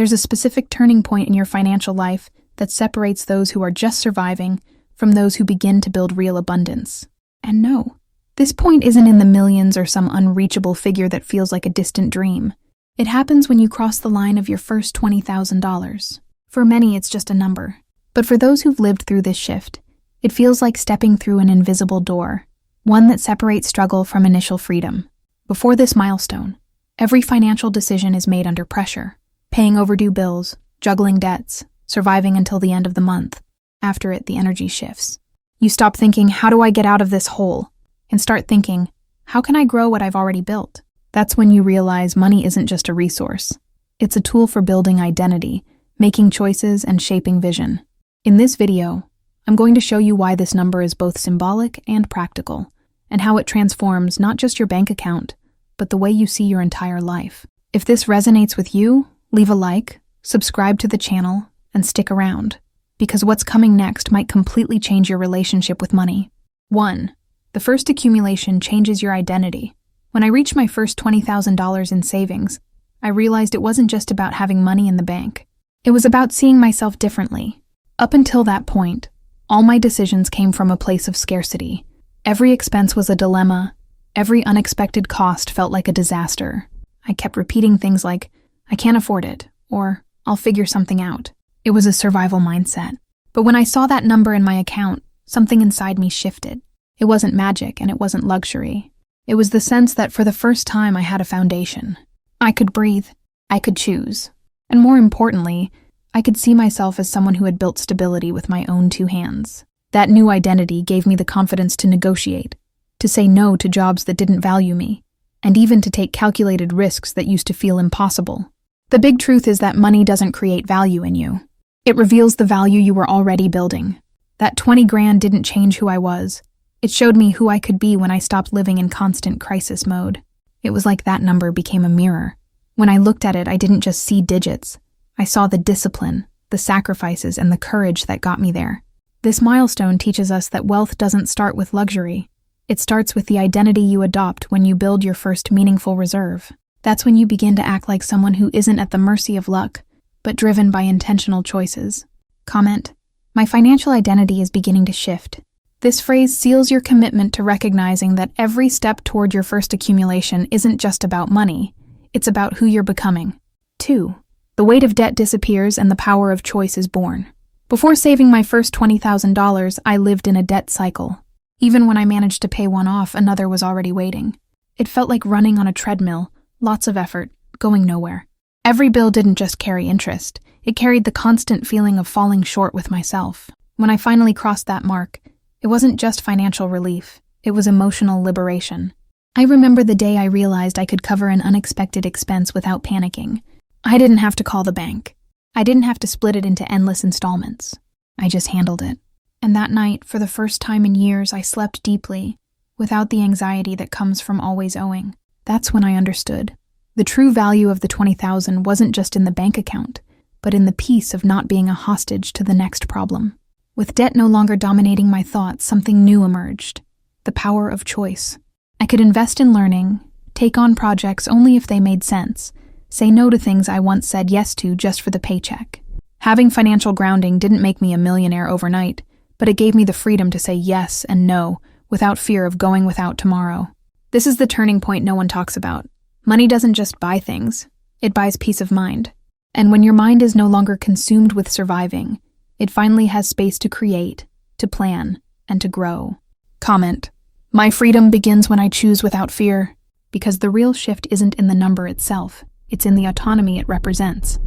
There's a specific turning point in your financial life that separates those who are just surviving from those who begin to build real abundance. And no, this point isn't in the millions or some unreachable figure that feels like a distant dream. It happens when you cross the line of your first $20,000. For many, it's just a number. But for those who've lived through this shift, it feels like stepping through an invisible door, one that separates struggle from initial freedom. Before this milestone, every financial decision is made under pressure. Paying overdue bills, juggling debts, surviving until the end of the month. After it, the energy shifts. You stop thinking, how do I get out of this hole? And start thinking, how can I grow what I've already built? That's when you realize money isn't just a resource. It's a tool for building identity, making choices, and shaping vision. In this video, I'm going to show you why this number is both symbolic and practical, and how it transforms not just your bank account, but the way you see your entire life. If this resonates with you, leave a like, subscribe to the channel, and stick around, because what's coming next might completely change your relationship with money. 1. The first accumulation changes your identity. When I reached my first $20,000 in savings, I realized it wasn't just about having money in the bank. It was about seeing myself differently. Up until that point, all my decisions came from a place of scarcity. Every expense was a dilemma. Every unexpected cost felt like a disaster. I kept repeating things like, I can't afford it, or I'll figure something out. It was a survival mindset. But when I saw that number in my account, something inside me shifted. It wasn't magic and it wasn't luxury. It was the sense that for the first time I had a foundation. I could breathe. I could choose. And more importantly, I could see myself as someone who had built stability with my own two hands. That new identity gave me the confidence to negotiate, to say no to jobs that didn't value me, and even to take calculated risks that used to feel impossible. The big truth is that money doesn't create value in you. It reveals the value you were already building. That 20 grand didn't change who I was. It showed me who I could be when I stopped living in constant crisis mode. It was like that number became a mirror. When I looked at it, I didn't just see digits. I saw the discipline, the sacrifices, and the courage that got me there. This milestone teaches us that wealth doesn't start with luxury. It starts with the identity you adopt when you build your first meaningful reserve. That's when you begin to act like someone who isn't at the mercy of luck, but driven by intentional choices. Comment: my financial identity is beginning to shift. This phrase seals your commitment to recognizing that every step toward your first accumulation isn't just about money, it's about who you're becoming. 2. The weight of debt disappears and the power of choice is born. Before saving my first $20,000, I lived in a debt cycle. Even when I managed to pay one off, another was already waiting. It felt like running on a treadmill, lots of effort, going nowhere. Every bill didn't just carry interest, it carried the constant feeling of falling short with myself. When I finally crossed that mark, it wasn't just financial relief, it was emotional liberation. I remember the day I realized I could cover an unexpected expense without panicking. I didn't have to call the bank. I didn't have to split it into endless installments. I just handled it. And that night, for the first time in years, I slept deeply, without the anxiety that comes from always owing. That's when I understood. The true value of the $20,000 wasn't just in the bank account, but in the peace of not being a hostage to the next problem. With debt no longer dominating my thoughts, something new emerged: the power of choice. I could invest in learning, take on projects only if they made sense, say no to things I once said yes to just for the paycheck. Having financial grounding didn't make me a millionaire overnight, but it gave me the freedom to say yes and no without fear of going without tomorrow. This is the turning point no one talks about. Money doesn't just buy things, it buys peace of mind. And when your mind is no longer consumed with surviving, it finally has space to create, to plan, and to grow. Comment: my freedom begins when I choose without fear, because the real shift isn't in the number itself, it's in the autonomy it represents.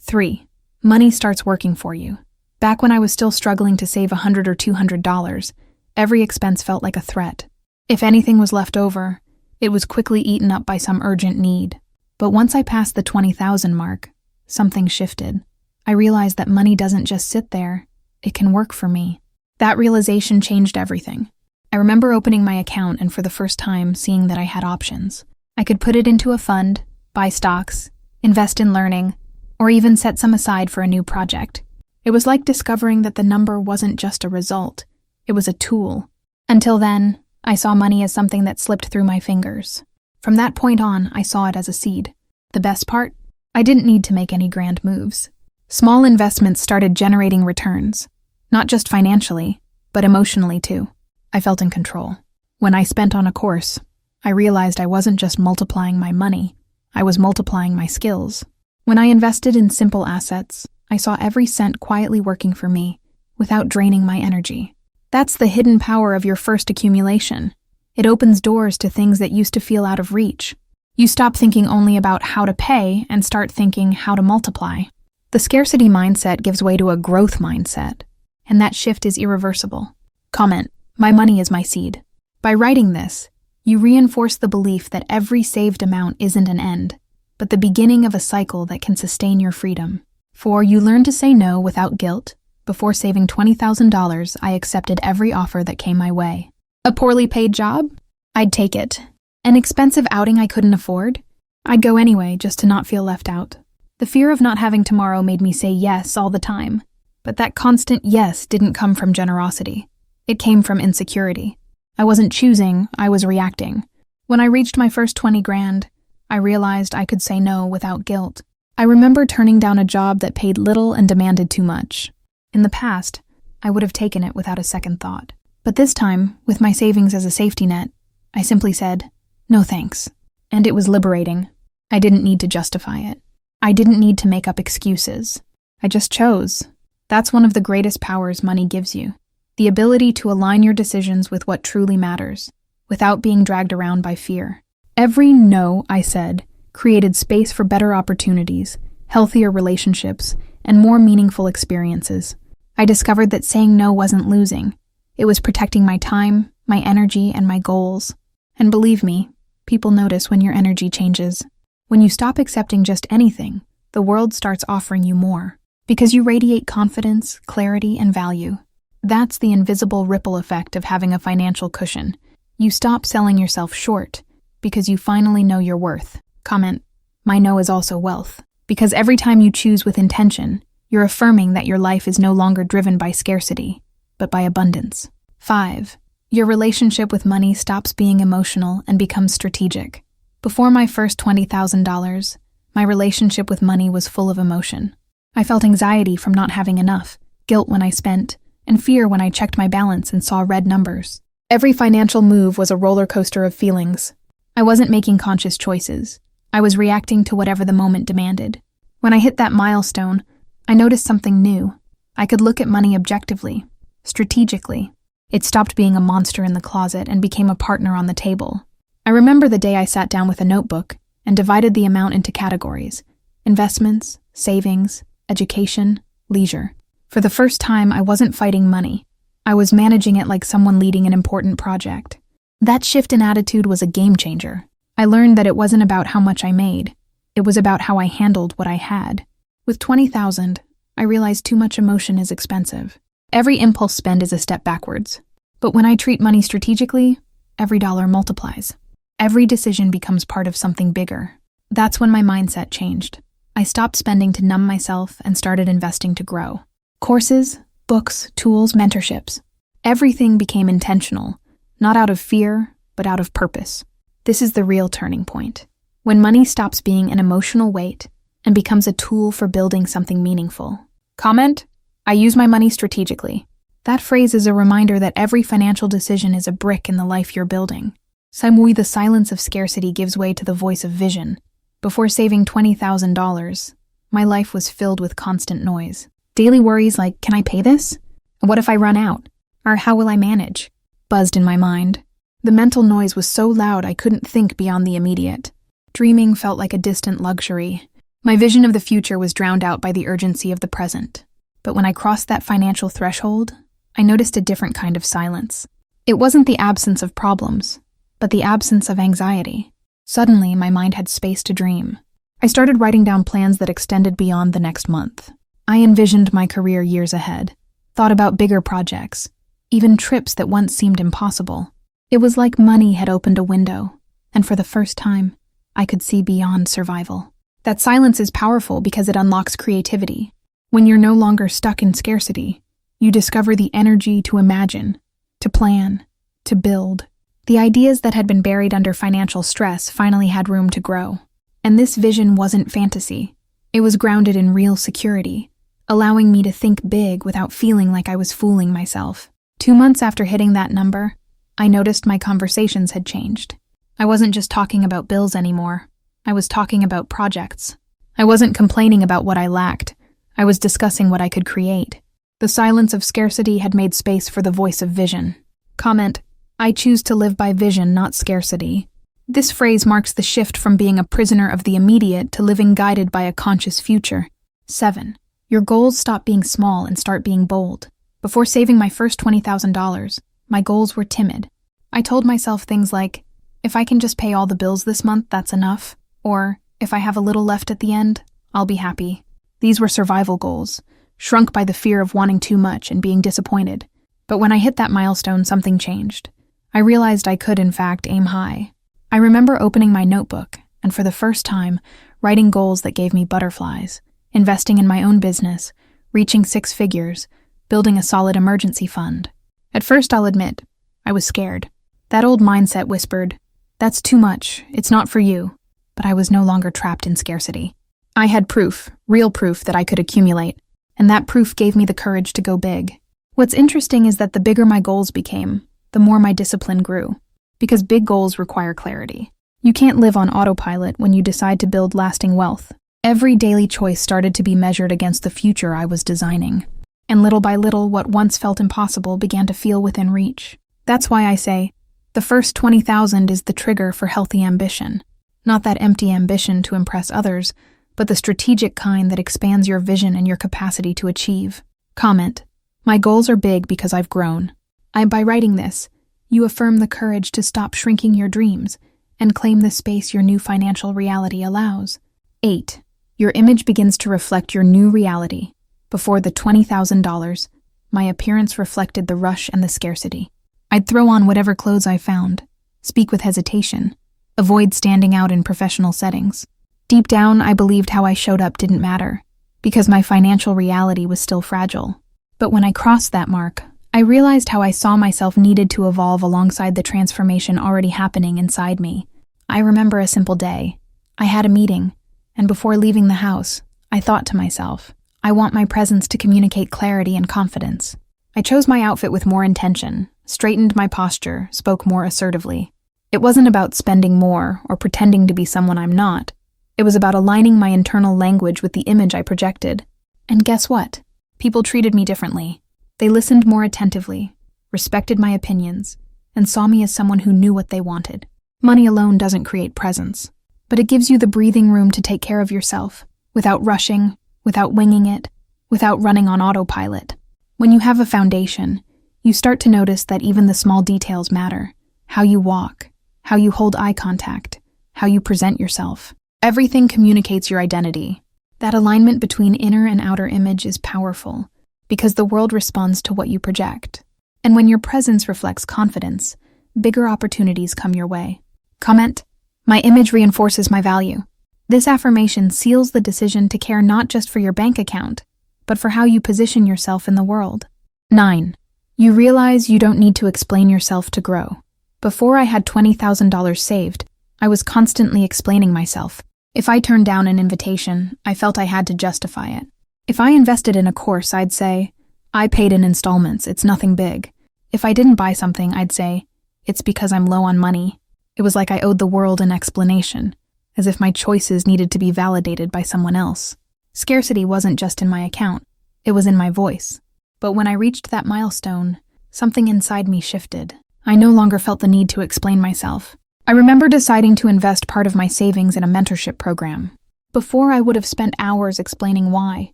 3. Money starts working for you. Back when I was still struggling to save $100 or $200, every expense felt like a threat. If anything was left over, it was quickly eaten up by some urgent need. But once I passed the $20,000 mark, something shifted. I realized that money doesn't just sit there, it can work for me. That realization changed everything. I remember opening my account and for the first time seeing that I had options. I could put it into a fund, buy stocks, invest in learning, or even set some aside for a new project. It was like discovering that the number wasn't just a result, it was a tool. Until then, I saw money as something that slipped through my fingers. From that point on, I saw it as a seed. The best part? I didn't need to make any grand moves. Small investments started generating returns, not just financially, but emotionally too. I felt in control. When I spent on a course, I realized I wasn't just multiplying my money, I was multiplying my skills. When I invested in simple assets, I saw every cent quietly working for me, without draining my energy. That's the hidden power of your first accumulation. It opens doors to things that used to feel out of reach. You stop thinking only about how to pay and start thinking how to multiply. The scarcity mindset gives way to a growth mindset, and that shift is irreversible. Comment, my money is my seed. By writing this, you reinforce the belief that every saved amount isn't an end, but the beginning of a cycle that can sustain your freedom. 4. You learn to say no without guilt. Before saving $20,000, I accepted every offer that came my way. A poorly paid job? I'd take it. An expensive outing I couldn't afford? I'd go anyway, just to not feel left out. The fear of not having tomorrow made me say yes all the time. But that constant yes didn't come from generosity. It came from insecurity. I wasn't choosing, I was reacting. When I reached my first 20 grand, I realized I could say no without guilt. I remember turning down a job that paid little and demanded too much. In the past, I would have taken it without a second thought. But this time, with my savings as a safety net, I simply said, no thanks. And it was liberating. I didn't need to justify it. I didn't need to make up excuses. I just chose. That's one of the greatest powers money gives you. The ability to align your decisions with what truly matters, without being dragged around by fear. Every no I said created space for better opportunities, healthier relationships, and more meaningful experiences. I discovered that saying no wasn't losing. It was protecting my time, my energy, and my goals. And believe me, people notice when your energy changes. When you stop accepting just anything, the world starts offering you more. Because you radiate confidence, clarity, and value. That's the invisible ripple effect of having a financial cushion. You stop selling yourself short because you finally know your worth. Comment, my no is also wealth. Because every time you choose with intention, you're affirming that your life is no longer driven by scarcity, but by abundance. 5. Your relationship with money stops being emotional and becomes strategic. Before my first $20,000, my relationship with money was full of emotion. I felt anxiety from not having enough, guilt when I spent, and fear when I checked my balance and saw red numbers. Every financial move was a roller coaster of feelings. I wasn't making conscious choices. I was reacting to whatever the moment demanded. When I hit that milestone, I noticed something new. I could look at money objectively, strategically. It stopped being a monster in the closet and became a partner on the table. I remember the day I sat down with a notebook and divided the amount into categories: investments, savings, education, leisure. For the first time, I wasn't fighting money. I was managing it like someone leading an important project. That shift in attitude was a game changer. I learned that it wasn't about how much I made. It was about how I handled what I had. With $20,000, I realized too much emotion is expensive. Every impulse spend is a step backwards. But when I treat money strategically, every dollar multiplies. Every decision becomes part of something bigger. That's when my mindset changed. I stopped spending to numb myself and started investing to grow. Courses, books, tools, mentorships. Everything became intentional, not out of fear, but out of purpose. This is the real turning point. When money stops being an emotional weight and becomes a tool for building something meaningful. Comment, I use my money strategically. That phrase is a reminder that every financial decision is a brick in the life you're building. Someway the silence of scarcity gives way to the voice of vision. Before saving $20,000, my life was filled with constant noise. Daily worries like, can I pay this? What if I run out? Or how will I manage? Buzzed in my mind. The mental noise was so loud I couldn't think beyond the immediate. Dreaming felt like a distant luxury. My vision of the future was drowned out by the urgency of the present. But when I crossed that financial threshold, I noticed a different kind of silence. It wasn't the absence of problems, but the absence of anxiety. Suddenly, my mind had space to dream. I started writing down plans that extended beyond the next month. I envisioned my career years ahead, thought about bigger projects, even trips that once seemed impossible. It was like money had opened a window, and for the first time, I could see beyond survival. That silence is powerful because it unlocks creativity. When you're no longer stuck in scarcity, you discover the energy to imagine, to plan, to build. The ideas that had been buried under financial stress finally had room to grow. And this vision wasn't fantasy. It was grounded in real security, allowing me to think big without feeling like I was fooling myself. 2 months after hitting that number, I noticed my conversations had changed. I wasn't just talking about bills anymore. I was talking about projects. I wasn't complaining about what I lacked. I was discussing what I could create. The silence of scarcity had made space for the voice of vision. Comment: I choose to live by vision, not scarcity. This phrase marks the shift from being a prisoner of the immediate to living guided by a conscious future. 7. Your goals stop being small and start being bold. Before saving my first $20,000, my goals were timid. I told myself things like, if I can just pay all the bills this month, that's enough. Or, if I have a little left at the end, I'll be happy. These were survival goals, shrunk by the fear of wanting too much and being disappointed. But when I hit that milestone, something changed. I realized I could, in fact, aim high. I remember opening my notebook and, for the first time, writing goals that gave me butterflies, investing in my own business, reaching 6 figures, building a solid emergency fund. At first, I'll admit, I was scared. That old mindset whispered, "That's too much, it's not for you." But I was no longer trapped in scarcity. I had proof, real proof that I could accumulate, and that proof gave me the courage to go big. What's interesting is that the bigger my goals became, the more my discipline grew. Because big goals require clarity. You can't live on autopilot when you decide to build lasting wealth. Every daily choice started to be measured against the future I was designing. And little by little, what once felt impossible began to feel within reach. That's why I say, the first 20,000 is the trigger for healthy ambition. Not that empty ambition to impress others, but the strategic kind that expands your vision and your capacity to achieve. Comment: my goals are big because I've grown. By writing this, you affirm the courage to stop shrinking your dreams and claim the space your new financial reality allows. 8. Your image begins to reflect your new reality. Before the $20,000, my appearance reflected the rush and the scarcity. I'd throw on whatever clothes I found, speak with hesitation, avoid standing out in professional settings. Deep down, I believed how I showed up didn't matter, because my financial reality was still fragile. But when I crossed that mark, I realized how I saw myself needed to evolve alongside the transformation already happening inside me. I remember a simple day. I had a meeting, and before leaving the house, I thought to myself, I want my presence to communicate clarity and confidence. I chose my outfit with more intention, straightened my posture, spoke more assertively. It wasn't about spending more or pretending to be someone I'm not. It was about aligning my internal language with the image I projected. And guess what? People treated me differently. They listened more attentively, respected my opinions, and saw me as someone who knew what they wanted. Money alone doesn't create presence, but it gives you the breathing room to take care of yourself, without rushing, without winging it, without running on autopilot. When you have a foundation, you start to notice that even the small details matter. How you walk, how you hold eye contact, how you present yourself. Everything communicates your identity. That alignment between inner and outer image is powerful, because the world responds to what you project. And when your presence reflects confidence, bigger opportunities come your way. Comment: my image reinforces my value. This affirmation seals the decision to care not just for your bank account, but for how you position yourself in the world. 9. You realize you don't need to explain yourself to grow. Before I had $20,000 saved, I was constantly explaining myself. If I turned down an invitation, I felt I had to justify it. If I invested in a course, I'd say, I paid in installments, it's nothing big. If I didn't buy something, I'd say, it's because I'm low on money. It was like I owed the world an explanation, as if my choices needed to be validated by someone else. Scarcity wasn't just in my account, it was in my voice. But when I reached that milestone, something inside me shifted. I no longer felt the need to explain myself. I remember deciding to invest part of my savings in a mentorship program. Before, I would have spent hours explaining why.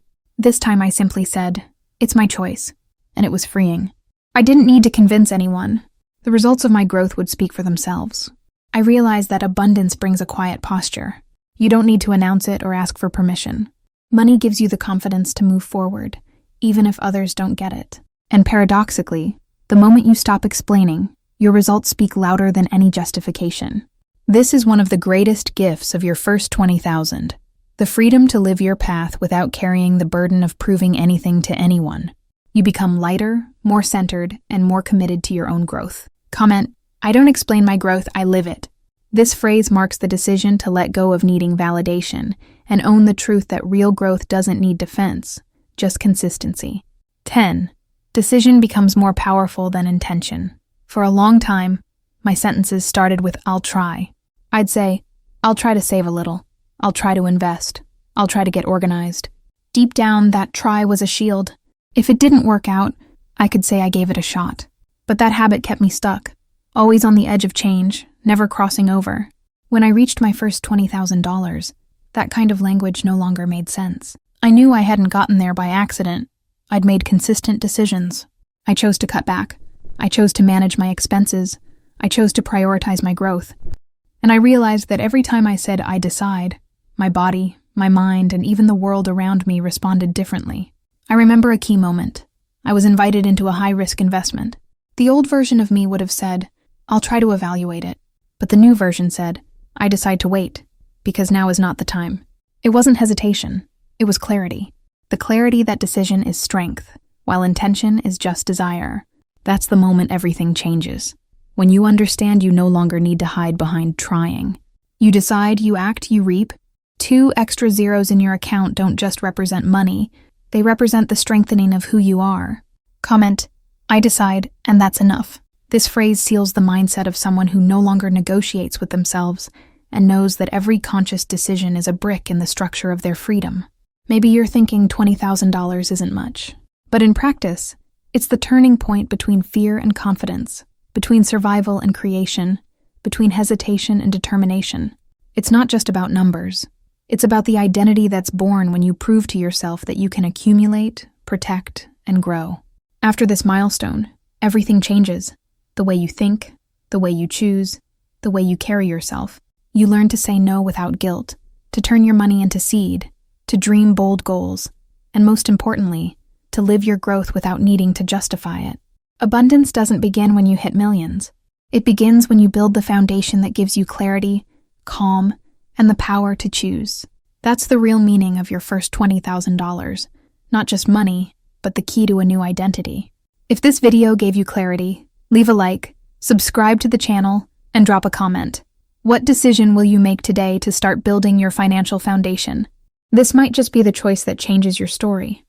This time I simply said, it's my choice, and it was freeing. I didn't need to convince anyone. The results of my growth would speak for themselves. I realized that abundance brings a quiet posture. You don't need to announce it or ask for permission. Money gives you the confidence to move forward, even if others don't get it. And paradoxically, the moment you stop explaining, your results speak louder than any justification. This is one of the greatest gifts of your first 20,000. The freedom to live your path without carrying the burden of proving anything to anyone. You become lighter, more centered, and more committed to your own growth. Comment: I don't explain my growth, I live it. This phrase marks the decision to let go of needing validation and own the truth that real growth doesn't need defense, just consistency. 10. Decision becomes more powerful than intention. For a long time, my sentences started with "I'll try." I'd say, "I'll try to save a little. I'll try to invest. I'll try to get organized." Deep down, that try was a shield. If it didn't work out, I could say I gave it a shot. But that habit kept me stuck, always on the edge of change, never crossing over. When I reached my first $20,000, that kind of language no longer made sense. I knew I hadn't gotten there by accident. I'd made consistent decisions. I chose to cut back. I chose to manage my expenses. I chose to prioritize my growth. And I realized that every time I said "I decide," my body, my mind, and even the world around me responded differently. I remember a key moment. I was invited into a high-risk investment. The old version of me would have said, "I'll try to evaluate it." But the new version said, "I decide to wait, because now is not the time." It wasn't hesitation. It was clarity. The clarity that decision is strength, while intention is just desire. That's the moment everything changes. When you understand you no longer need to hide behind trying. You decide, you act, you reap. 2 extra zeros in your account don't just represent money, they represent the strengthening of who you are. Comment, "I decide, and that's enough." This phrase seals the mindset of someone who no longer negotiates with themselves and knows that every conscious decision is a brick in the structure of their freedom. Maybe you're thinking $20,000 isn't much. But in practice, it's the turning point between fear and confidence, between survival and creation, between hesitation and determination. It's not just about numbers. It's about the identity that's born when you prove to yourself that you can accumulate, protect, and grow. After this milestone, everything changes. The way you think, the way you choose, the way you carry yourself. You learn to say no without guilt, to turn your money into seed, to dream bold goals, and most importantly, to live your growth without needing to justify it. Abundance doesn't begin when you hit millions. It begins when you build the foundation that gives you clarity, calm, and the power to choose. That's the real meaning of your first $20,000. Not just money, but the key to a new identity. If this video gave you clarity, leave a like, subscribe to the channel, and drop a comment. What decision will you make today to start building your financial foundation? This might just be the choice that changes your story.